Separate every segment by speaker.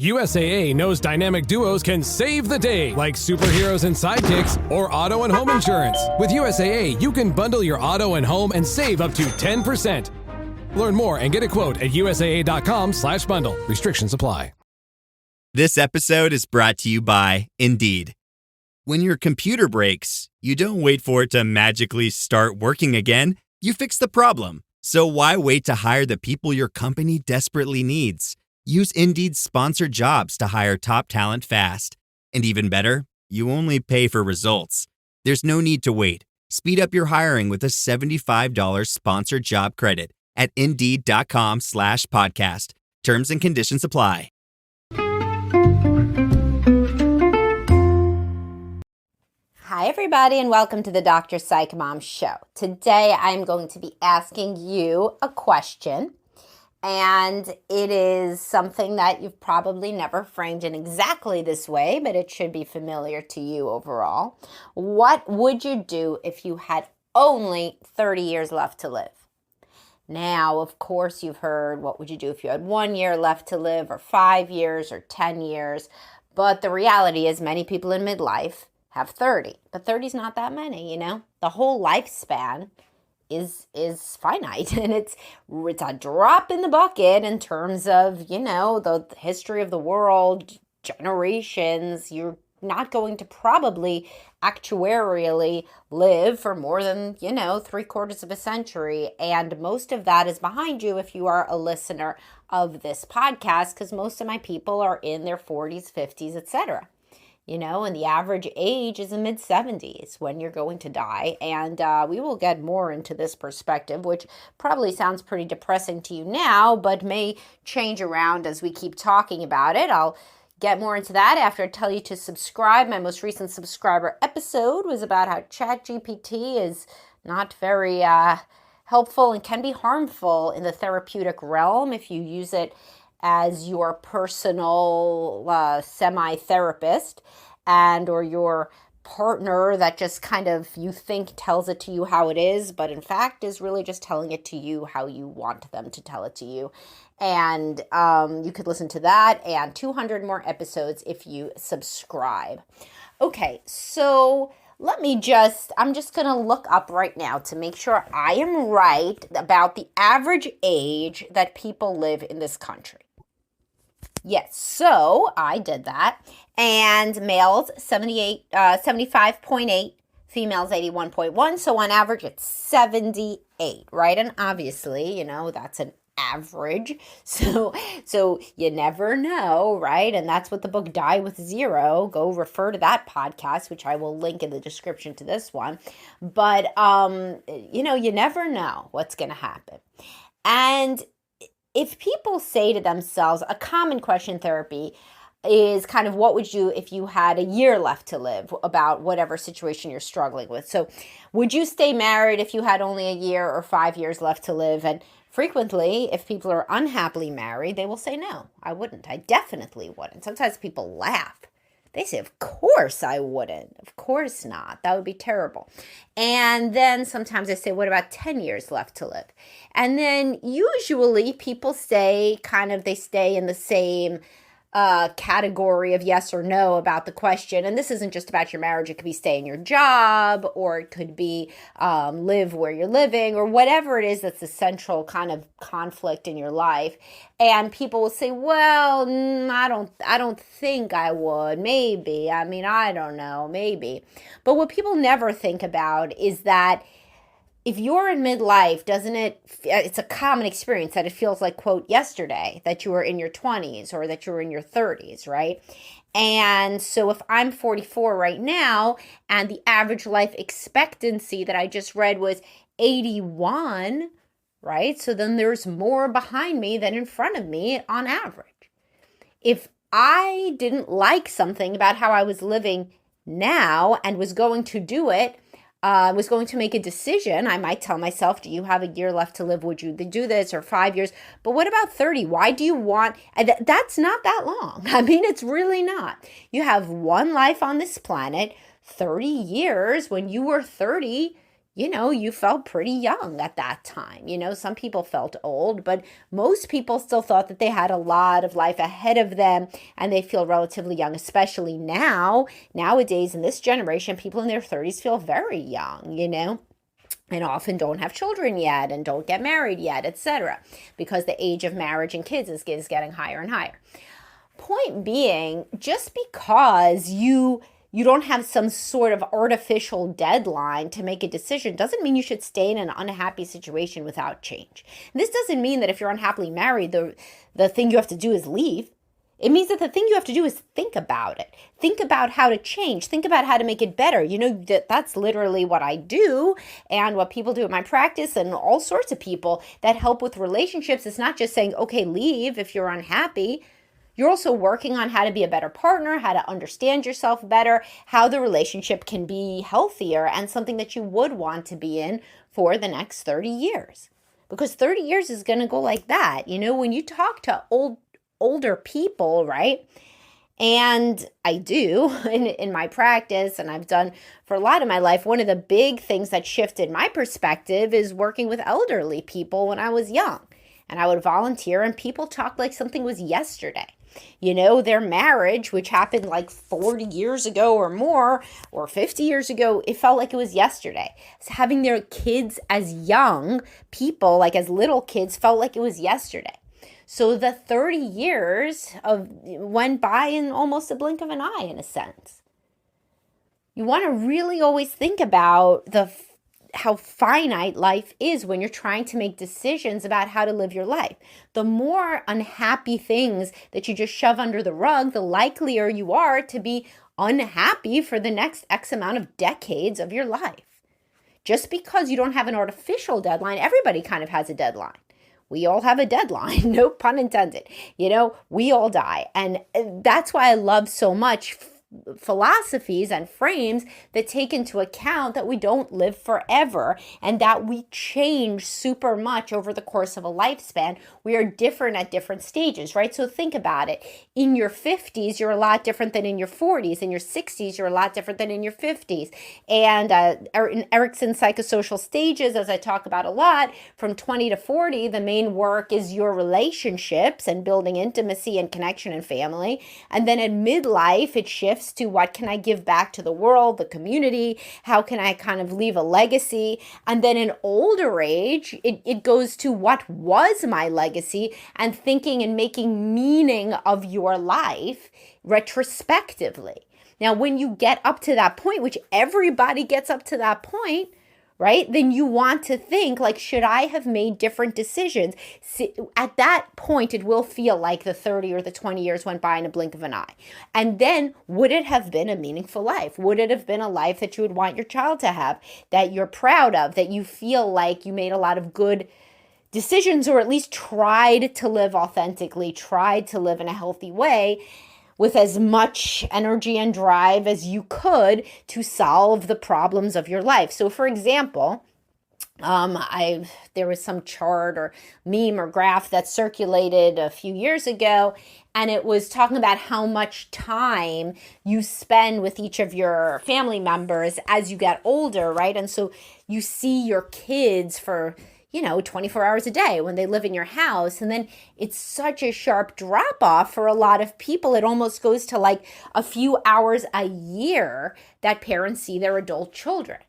Speaker 1: USAA knows dynamic duos can save the day, like superheroes and sidekicks or auto and home insurance. With USAA, you can bundle your auto and home and save up to 10%. Learn more and get a quote at USAA.com/bundle. Restrictions apply.
Speaker 2: This episode is brought to you by Indeed. When your computer breaks, you don't wait for it to magically start working again. You fix the problem. So why wait to hire the people your company desperately needs? Use Indeed's sponsored jobs to hire top talent fast. And even better, you only pay for results. There's no need to wait. Speed up your hiring with a $75 sponsored job credit at Indeed.com/podcast. Terms and conditions apply.
Speaker 3: Hi, everybody, and welcome to the Dr. Psych Mom Show. Today, I'm going to be asking you a question. And it is something that you've probably never framed in exactly this way, but it should be familiar to you overall. What would you do if you had only 30 years left to live? Now, of course, you've heard, what would you do if you had 1 year left to live, or 5 years, or 10 years? But the reality is many people in midlife have 30. But 30 is not that many, you know? The whole lifespan is finite, and it's a drop in the bucket in terms of, you know, the history of the world, generations. You're not going to probably actuarially live for more than, you know, 3/4 of a century, and most of that is behind you if you are a listener of this podcast, because most of my people are in their 40s, 50s, etc. You know, and the average age is in mid-70s when you're going to die. And we will get more into this perspective, which probably sounds pretty depressing to you now, but may change around as we keep talking about it. I'll get more into that after I tell you to subscribe. My most recent subscriber episode was about how ChatGPT is not very helpful and can be harmful in the therapeutic realm if you use it as your personal semi-therapist and or your partner that just kind of you think tells it to you how it is, but in fact is really just telling it to you how you want them to tell it to you. And you could listen to that and 200 more episodes if you subscribe. Okay, so I'm just going to look up right now to make sure I am right about the average age that people live in this country. Yes, so I did that, and males 75.8, females 81.1, so on average it's 78, right? And obviously, you know, that's an average, so you never know, right? And that's what the book Die With Zero, go refer to that podcast, which I will link in the description to this one, but you know, you never know what's going to happen. And if people say to themselves, a common question in therapy is kind of what would you if you had a year left to live about whatever situation you're struggling with. So would you stay married if you had only a year or 5 years left to live? And frequently, if people are unhappily married, they will say, no, I wouldn't. I definitely wouldn't. Sometimes people laugh. They say, of course I wouldn't. Of course not. That would be terrible. And then sometimes I say, what about 10 years left to live? And then usually people say they stay in the same category of yes or no about the question. And this isn't just about your marriage. It could be stay in your job, or it could be live where you're living, or whatever it is that's the central kind of conflict in your life. And people will say, well, I don't think I would. Maybe. I mean, I don't know. Maybe. But what people never think about is that if you're in midlife, it's a common experience that it feels like, quote, yesterday, that you were in your 20s or that you were in your 30s, right? And so if I'm 44 right now and the average life expectancy that I just read was 81, right? So then there's more behind me than in front of me on average. If I didn't like something about how I was living now and was going to do it, was going to make a decision, I might tell myself, do you have a year left to live? Would you do this, or 5 years? But what about 30? Why do you want, that's not that long. I mean, it's really not. You have one life on this planet, 30 years. When you were 30, you felt pretty young at that time. Some people felt old, but most people still thought that they had a lot of life ahead of them and they feel relatively young, especially nowadays in this generation, people in their 30s feel very young, and often don't have children yet and don't get married yet, etc., because the age of marriage and kids is getting higher and higher. Point being, just because you don't have some sort of artificial deadline to make a decision doesn't mean you should stay in an unhappy situation without change. And this doesn't mean that if you're unhappily married, the thing you have to do is leave. It means that the thing you have to do is think about it. Think about how to change. Think about how to make it better. That's literally what I do and what people do in my practice and all sorts of people that help with relationships. It's not just saying, okay, leave if you're unhappy. You're also working on how to be a better partner, how to understand yourself better, how the relationship can be healthier and something that you would want to be in for the next 30 years. Because 30 years is going to go like that. When you talk to older people, right? And I do in my practice, and I've done for a lot of my life, one of the big things that shifted my perspective is working with elderly people when I was young. And I would volunteer and people talked like something was yesterday. Their marriage, which happened like 40 years ago or more, or 50 years ago, it felt like it was yesterday. So having their kids as young people, like as little kids, felt like it was yesterday. So the 30 years went by in almost a blink of an eye, in a sense. You want to really always think about how finite life is when you're trying to make decisions about how to live your life. The more unhappy things that you just shove under the rug, the likelier you are to be unhappy for the next X amount of decades of your life. Just because you don't have an artificial deadline, everybody kind of has a deadline. We all have a deadline, no pun intended. We all die. And that's why I love so much philosophies and frames that take into account that we don't live forever and that we change super much over the course of a lifespan. We are different at different stages, right? So think about it. In your 50s, you're a lot different than in your 40s. In your 60s, you're a lot different than in your 50s. And in Erickson's psychosocial stages, as I talk about a lot, from 20 to 40, the main work is your relationships and building intimacy and connection and family. And then at midlife, it shifts to what can I give back to the world, the community? How can I kind of leave a legacy? And then in older age, it goes to what was my legacy and thinking and making meaning of your life retrospectively. Now, when you get up to that point, which everybody gets up to that point, right? Then you want to think like, should I have made different decisions? At that point, it will feel like the 30 or the 20 years went by in a blink of an eye. And then would it have been a meaningful life? Would it have been a life that you would want your child to have, that you're proud of, that you feel like you made a lot of good decisions or at least tried to live authentically, tried to live in a healthy way, with as much energy and drive as you could to solve the problems of your life. So for example, there was some chart or meme or graph that circulated a few years ago, and it was talking about how much time you spend with each of your family members as you get older, right? And so you see your kids for 24 hours a day when they live in your house. And then it's such a sharp drop off for a lot of people. It almost goes to like a few hours a year that parents see their adult children.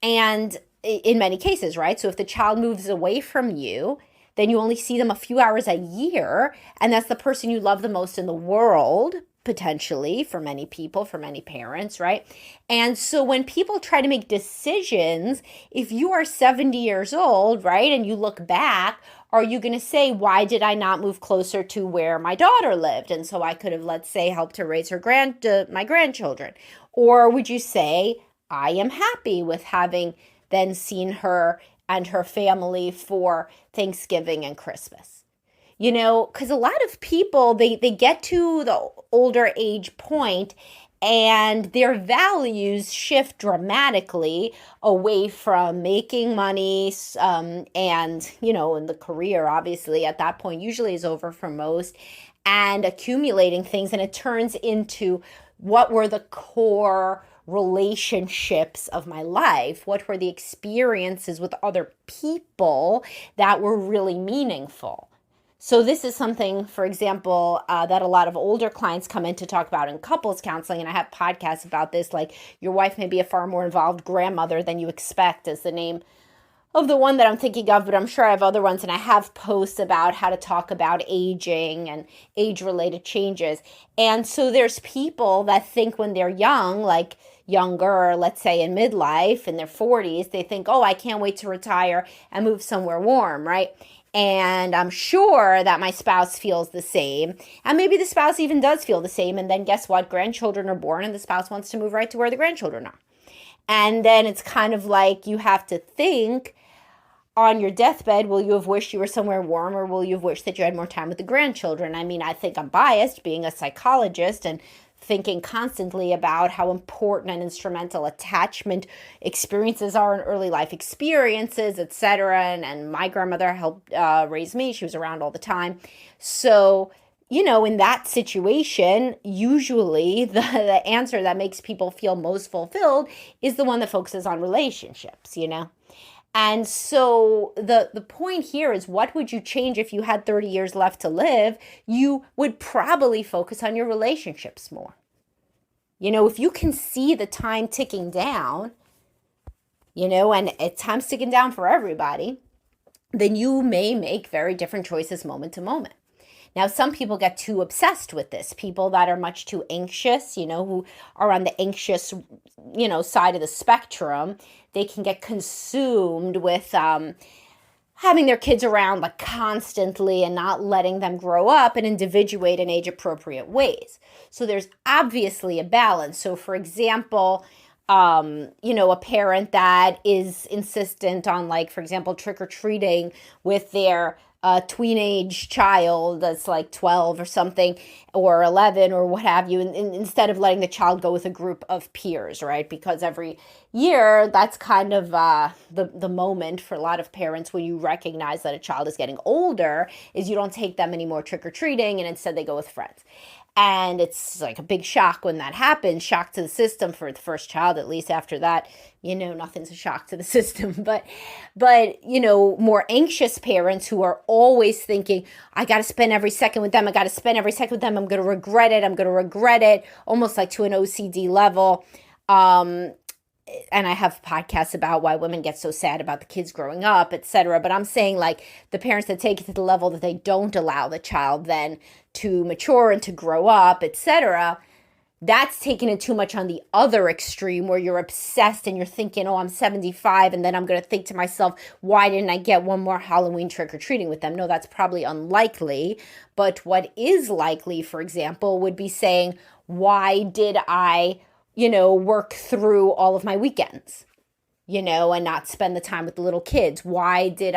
Speaker 3: And in many cases, right? So if the child moves away from you, then you only see them a few hours a year. And that's the person you love the most in the world, potentially, for many people, for many parents, right? And so when people try to make decisions, if you are 70 years old, right, and you look back, are you going to say, why did I not move closer to where my daughter lived? And so I could have, let's say, helped her raise my grandchildren. Or would you say, I am happy with having then seen her and her family for Thanksgiving and Christmas? Because a lot of people, they get to the older age point and their values shift dramatically away from making money and, in the career, obviously, at that point usually is over for most, and accumulating things. And it turns into what were the core relationships of my life? What were the experiences with other people that were really meaningful? So this is something, for example, that a lot of older clients come in to talk about in couples counseling. And I have podcasts about this, like your wife may be a far more involved grandmother than you expect is the name of the one that I'm thinking of, but I'm sure I have other ones. And I have posts about how to talk about aging and age-related changes. And so there's people that think when they're young, like younger, let's say in midlife, in their 40s, they think, oh, I can't wait to retire and move somewhere warm, right? And I'm sure that my spouse feels the same. And maybe the spouse even does feel the same. And then guess what? Grandchildren are born and the spouse wants to move right to where the grandchildren are. And then it's kind of like you have to think on your deathbed, will you have wished you were somewhere warm, or will you have wished that you had more time with the grandchildren? I mean, I think I'm biased being a psychologist and thinking constantly about how important and instrumental attachment experiences are in early life experiences, etc. And my grandmother helped raise me. She was around all the time. So, in that situation, usually the answer that makes people feel most fulfilled is the one that focuses on relationships, And so the point here is, what would you change if you had 30 years left to live? You would probably focus on your relationships more. If you can see the time ticking down, and time's ticking down for everybody, then you may make very different choices moment to moment. Now, some people get too obsessed with this. People that are much too anxious, who are on the anxious, side of the spectrum, they can get consumed with having their kids around like constantly and not letting them grow up and individuate in age-appropriate ways. So there's obviously a balance. So, for example, a parent that is insistent on, like, for example, trick-or-treating with their tweenage child that's like 12 or something, or 11 or what have you, and instead of letting the child go with a group of peers, right? Because every year, that's kind of the moment for a lot of parents when you recognize that a child is getting older, is you don't take them anymore trick-or-treating, and instead they go with friends. And it's like a big shock when that happens, shock to the system for the first child. At least after that, nothing's a shock to the system. But more anxious parents who are always thinking, I got to spend every second with them. I'm going to regret it, almost like to an OCD level. And I have podcasts about why women get so sad about the kids growing up, etc. But I'm saying, like, the parents that take it to the level that they don't allow the child then to mature and to grow up, etc. That's taking it too much on the other extreme, where you're obsessed and you're thinking, oh, I'm 75, and then I'm going to think to myself, why didn't I get one more Halloween trick-or-treating with them? No, that's probably unlikely. But what is likely, for example, would be saying, why did I work through all of my weekends, and not spend the time with the little kids? Why did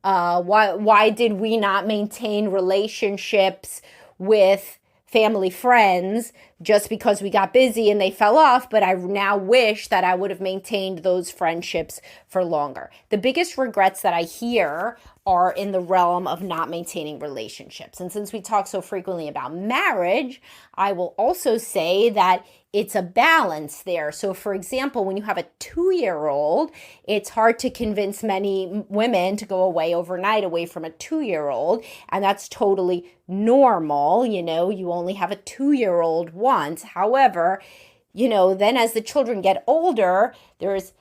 Speaker 3: why did we not maintain relationships with family friends just because we got busy and they fell off? But I now wish that I would have maintained those friendships for longer. The biggest regrets that I hear are in the realm of not maintaining relationships. And since we talk so frequently about marriage, I will also say that it's a balance there. So, for example, when you have a 2-year-old, it's hard to convince many women to go away from a 2-year-old. And that's totally normal. You only have a 2-year-old once. However, then as the children get older, there's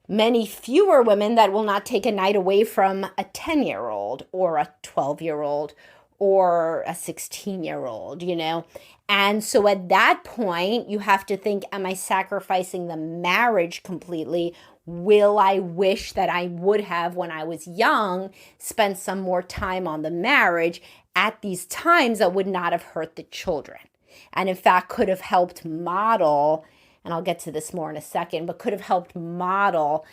Speaker 3: many fewer women that will not take a night away from a 10-year-old or a 12-year-old or a 16-year-old, And so at that point, you have to think, am I sacrificing the marriage completely? Will I wish that I would have, when I was young, spent some more time on the marriage at these times that would not have hurt the children? And in fact, could have helped model, and I'll get to this more in a second, but could have helped model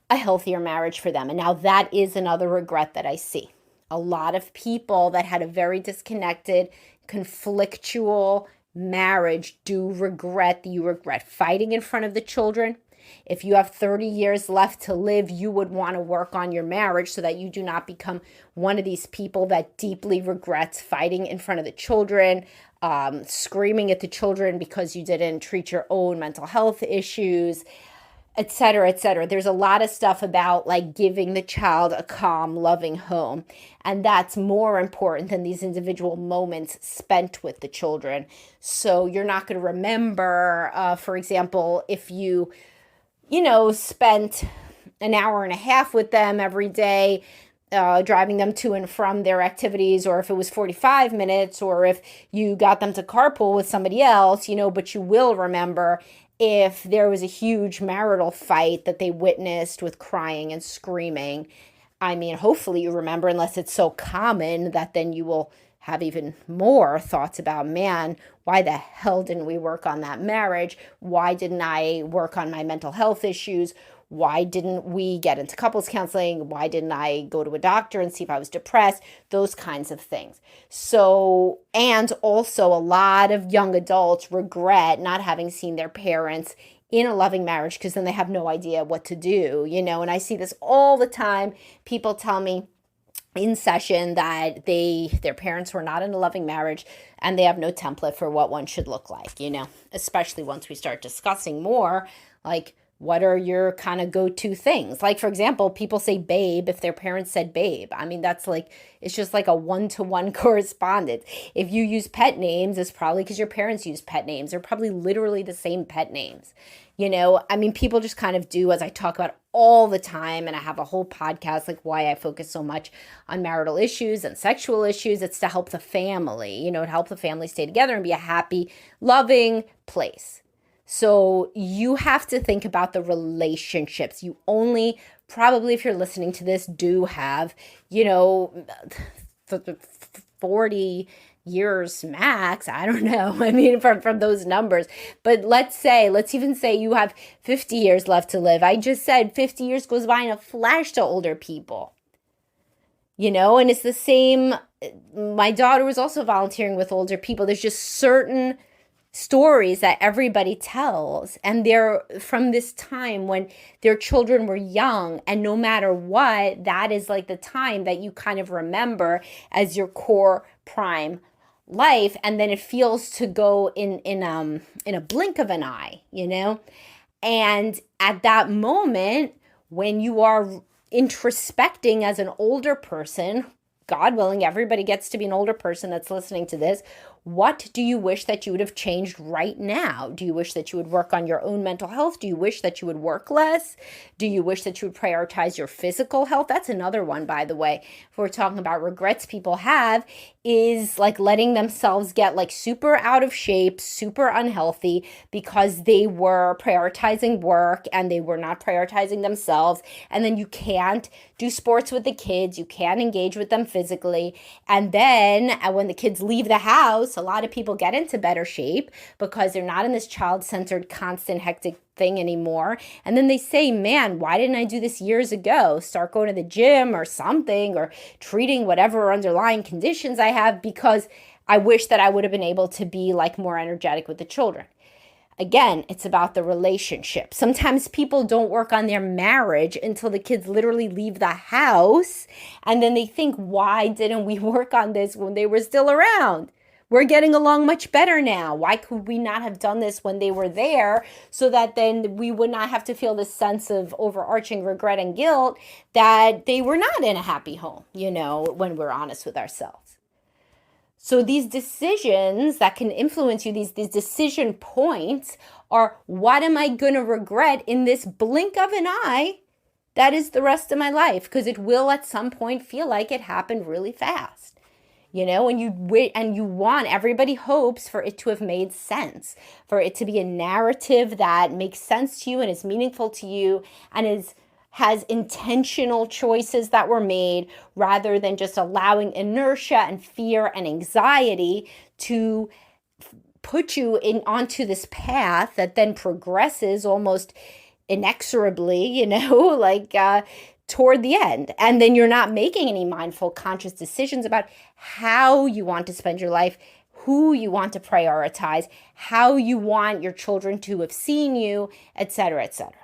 Speaker 3: a healthier marriage for them. And now that is another regret that I see. A lot of people that had a very disconnected, conflictual marriage do regret. You regret fighting in front of the children. If you have 30 years left to live, you would want to work on your marriage so that you do not become one of these people that deeply regrets fighting in front of the children, screaming at the children because you didn't treat your own mental health issues, et cetera, et cetera. There's a lot of stuff about like giving the child a calm, loving home. And that's more important than these individual moments spent with the children. So you're not going to remember, for example, if you spent an hour and a half with them every day, driving them to and from their activities, or if it was 45 minutes, or if you got them to carpool with somebody else, but you will remember if there was a huge marital fight that they witnessed with crying and screaming. I mean, hopefully you remember, unless it's so common that then you will have even more thoughts about, man, why the hell didn't we work on that marriage? Why didn't I work on my mental health issues? Why didn't we get into couples counseling? Why didn't I go to a doctor and see if I was depressed? Those kinds of things. So, and also a lot of young adults regret not having seen their parents in a loving marriage because then they have no idea what to do, and I see this all the time. People tell me in session that their parents were not in a loving marriage and they have no template for what one should look like, especially once we start discussing more, like, what are your kind of go-to things? Like, for example, people say babe if their parents said babe. I mean, that's like, it's just like a one-to-one correspondence. If you use pet names, it's probably because your parents use pet names. They're probably literally the same pet names. I mean, people just kind of do, as I talk about all the time, and I have a whole podcast, like why I focus so much on marital issues and sexual issues. It's to help the family, to help the family stay together and be a happy, loving place. So you have to think about the relationships. You only, probably if you're listening to this, do have, 40 years max. I don't know. I mean, from those numbers. But let's even say you have 50 years left to live. I just said 50 years goes by in a flash to older people. And it's the same. My daughter was also volunteering with older people. There's just certain stories that everybody tells, and they're from this time when their children were young, and no matter what, that is like the time that you kind of remember as your core prime life, and then it feels to go in a blink of an eye, and at that moment when you are introspecting as an older person, God willing, everybody gets to be an older person that's listening to this. What do you wish that you would have changed right now? Do you wish that you would work on your own mental health? Do you wish that you would work less? Do you wish that you would prioritize your physical health? That's another one, by the way. If we're talking about regrets people have, is like letting themselves get like super out of shape, super unhealthy because they were prioritizing work and they were not prioritizing themselves. And then you can't do sports with the kids. You can't engage with them physically. And then when the kids leave the house, a lot of people get into better shape because they're not in this child-centered, constant, hectic thing anymore. And then they say, man, why didn't I do this years ago? Start going to the gym or something, or treating whatever underlying conditions I have, because I wish that I would have been able to be like more energetic with the children. Again, it's about the relationship. Sometimes people don't work on their marriage until the kids literally leave the house. And then they think, why didn't we work on this when they were still around? We're getting along much better now. Why could we not have done this when they were there, so that then we would not have to feel this sense of overarching regret and guilt that they were not in a happy home, when we're honest with ourselves. So these decisions that can influence you, these decision points are, what am I going to regret in this blink of an eye? That is the rest of my life, because it will at some point feel like it happened really fast. And you wait, and you want, everybody hopes for it to have made sense, for it to be a narrative that makes sense to you and is meaningful to you and has intentional choices that were made, rather than just allowing inertia and fear and anxiety to put you onto this path that then progresses almost inexorably, toward the end. And then you're not making any mindful, conscious decisions about how you want to spend your life, who you want to prioritize, how you want your children to have seen you, et cetera, et cetera.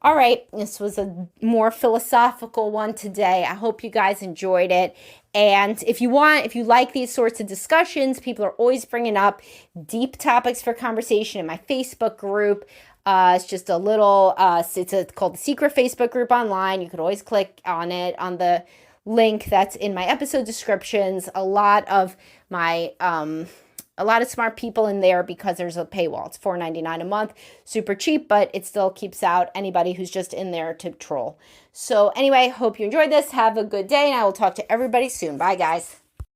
Speaker 3: All right, this was a more philosophical one today. I hope you guys enjoyed it. And if you like these sorts of discussions, people are always bringing up deep topics for conversation in my Facebook group. It's just a little, it's called the Secret Facebook Group online. You could always click on it on the link that's in my episode descriptions. A lot of smart people in there because there's a paywall. It's $4.99 a month, super cheap, but it still keeps out anybody who's just in there to troll. So anyway, hope you enjoyed this. Have a good day, and I will talk to everybody soon. Bye, guys.